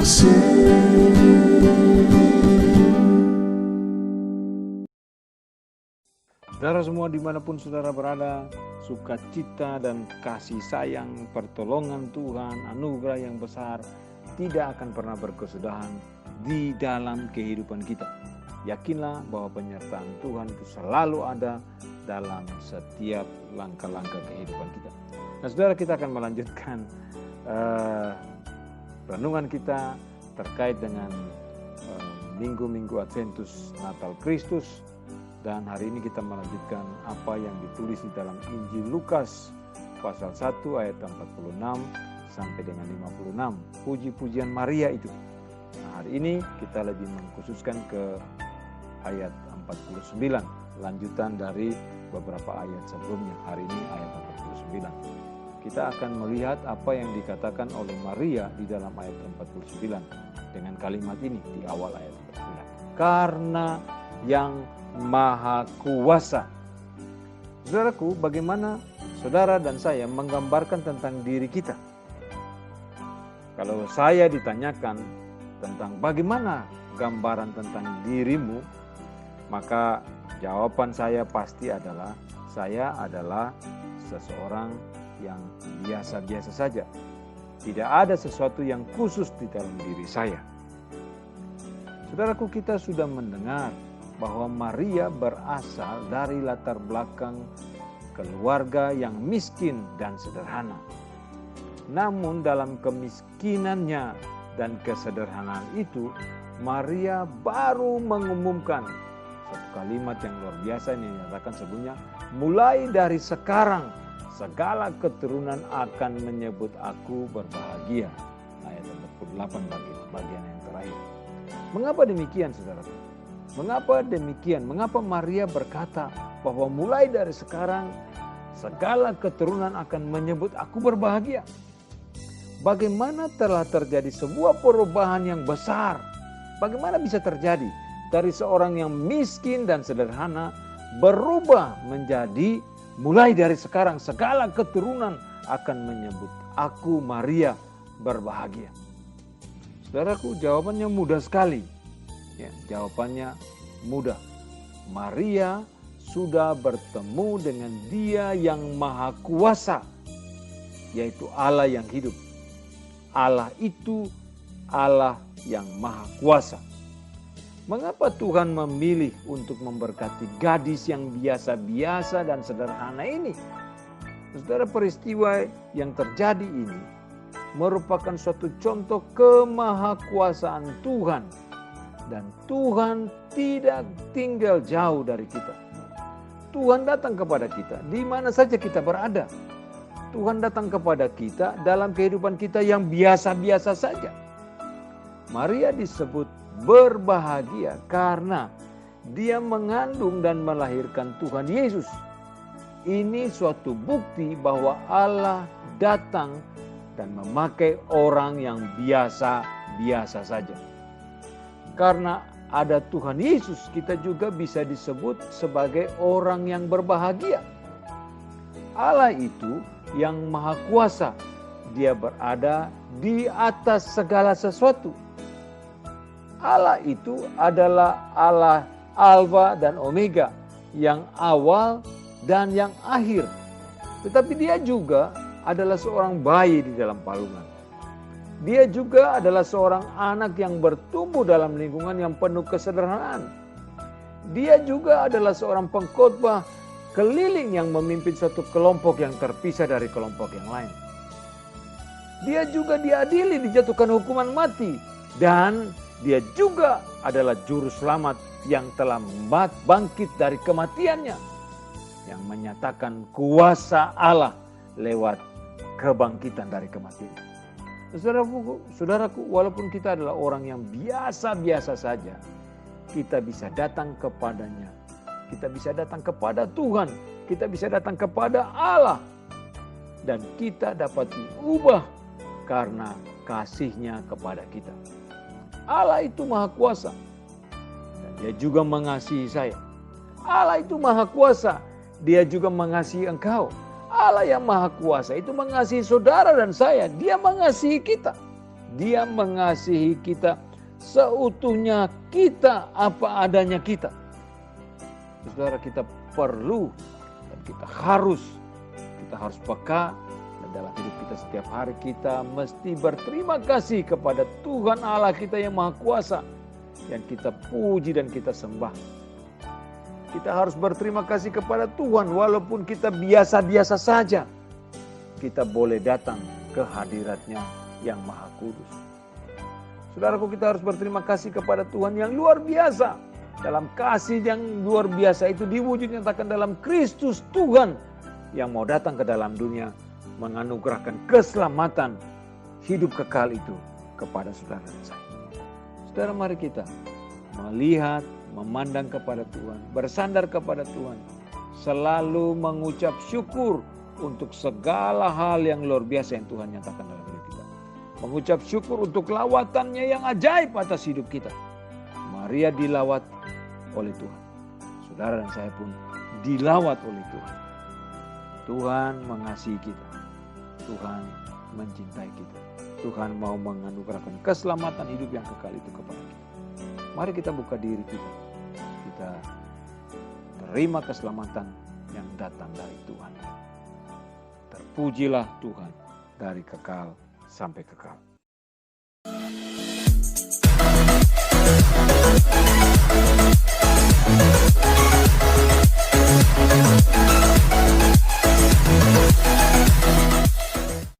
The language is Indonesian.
Saudara semua dimanapun saudara berada, sukacita dan kasih sayang, pertolongan Tuhan, anugerah yang besar tidak akan pernah berkesudahan di dalam kehidupan kita. Yakinlah bahwa penyertaan Tuhan itu selalu ada dalam setiap langkah-langkah kehidupan kita. Nah saudara, kita akan melanjutkan renungan kita terkait dengan Minggu-Minggu Adventus Natal Kristus. Dan hari ini kita melanjutkan apa yang ditulis di dalam Injil Lukas pasal 1 ayat 46 sampai dengan 56. Puji-pujian Maria itu. Nah, hari ini kita lebih mengkhususkan ke ayat 49. Lanjutan dari beberapa ayat sebelumnya. Hari ini ayat 49. Kita akan melihat apa yang dikatakan oleh Maria di dalam ayat 49. Dengan kalimat ini di awal ayat 49. Karena yang Maha Kuasa. Saudaraku, bagaimana saudara dan saya menggambarkan tentang diri kita? Kalau saya ditanyakan tentang bagaimana gambaran tentang dirimu, maka jawaban saya pasti adalah saya adalah seseorang yang biasa-biasa saja. Tidak ada sesuatu yang khusus di dalam diri saya. Saudaraku, kita sudah mendengar bahwa Maria berasal dari latar belakang keluarga yang miskin dan sederhana. Namun dalam kemiskinannya dan kesederhanaan itu, Maria baru mengumumkan satu kalimat yang luar biasa yang dinyatakan sebelumnya, mulai dari sekarang segala keturunan akan menyebut aku berbahagia. Ayat 48 bagian yang terakhir. Mengapa demikian, saudara? Mengapa demikian? Mengapa Maria berkata bahwa mulai dari sekarang segala keturunan akan menyebut aku berbahagia? Bagaimana telah terjadi sebuah perubahan yang besar? Bagaimana bisa terjadi dari seorang yang miskin dan sederhana berubah menjadi mulai dari sekarang segala keturunan akan menyebut aku Maria berbahagia? Saudaraku, jawabannya mudah sekali. Ya, jawabannya mudah. Maria sudah bertemu dengan Dia yang Maha Kuasa, yaitu Allah yang hidup. Allah itu Allah yang Maha Kuasa. Mengapa Tuhan memilih untuk memberkati gadis yang biasa-biasa dan sederhana ini? Saudara, peristiwa yang terjadi ini merupakan suatu contoh kemahakuasaan Tuhan. Dan Tuhan tidak tinggal jauh dari kita. Tuhan datang kepada kita di mana saja kita berada. Tuhan datang kepada kita dalam kehidupan kita yang biasa-biasa saja. Maria disebut berbahagia karena dia mengandung dan melahirkan Tuhan Yesus. Ini suatu bukti bahwa Allah datang dan memakai orang yang biasa-biasa saja. Karena ada Tuhan Yesus, kita juga bisa disebut sebagai orang yang berbahagia. Allah itu yang Maha Kuasa. Dia berada di atas segala sesuatu. Allah itu adalah Allah Alfa dan Omega, yang awal dan yang akhir. Tetapi dia juga adalah seorang bayi di dalam palungan. Dia juga adalah seorang anak yang bertumbuh dalam lingkungan yang penuh kesederhanaan. Dia juga adalah seorang pengkhotbah keliling yang memimpin suatu kelompok yang terpisah dari kelompok yang lain. Dia juga diadili, dijatuhkan hukuman mati. Dan dia juga adalah juru selamat yang telah bangkit dari kematiannya. Yang menyatakan kuasa Allah lewat kebangkitan dari kematian. Saudaraku, walaupun kita adalah orang yang biasa-biasa saja, kita bisa datang kepadanya. Kita bisa datang kepada Tuhan. Kita bisa datang kepada Allah. Dan kita dapat diubah karena kasih-Nya kepada kita. Allah itu Maha Kuasa. Dan Dia juga mengasihi saya. Allah itu Maha Kuasa. Dia juga mengasihi engkau. Allah yang Maha Kuasa itu mengasihi saudara dan saya. Dia mengasihi kita. Dia mengasihi kita seutuhnya kita apa adanya kita. Saudara, kita perlu dan kita harus peka, dan dalam hidup kita setiap hari kita mesti berterima kasih kepada Tuhan Allah kita yang Maha Kuasa yang kita puji dan kita sembah. Kita harus berterima kasih kepada Tuhan walaupun kita biasa-biasa saja. Kita boleh datang ke hadirat-Nya yang Maha Kudus. Saudaraku, kita harus berterima kasih kepada Tuhan yang luar biasa. Dalam kasih yang luar biasa itu diwujud nyatakan dalam Kristus Tuhan yang mau datang ke dalam dunia menganugerahkan keselamatan hidup kekal itu kepada saudara dan saya. Saudara, mari kita melihat, memandang kepada Tuhan, bersandar kepada Tuhan, selalu mengucap syukur untuk segala hal yang luar biasa yang Tuhan nyatakan dalam hidup kita. Mengucap syukur untuk lawatannya yang ajaib atas hidup kita. Maria dilawat oleh Tuhan. Saudara dan saya pun dilawat oleh Tuhan. Tuhan mengasihi kita. Tuhan mencintai kita. Tuhan mau menganugerahkan keselamatan hidup yang kekal itu kepada kita. Mari kita buka diri kita. Kita terima keselamatan yang datang dari Tuhan. Terpujilah Tuhan dari kekal sampai kekal.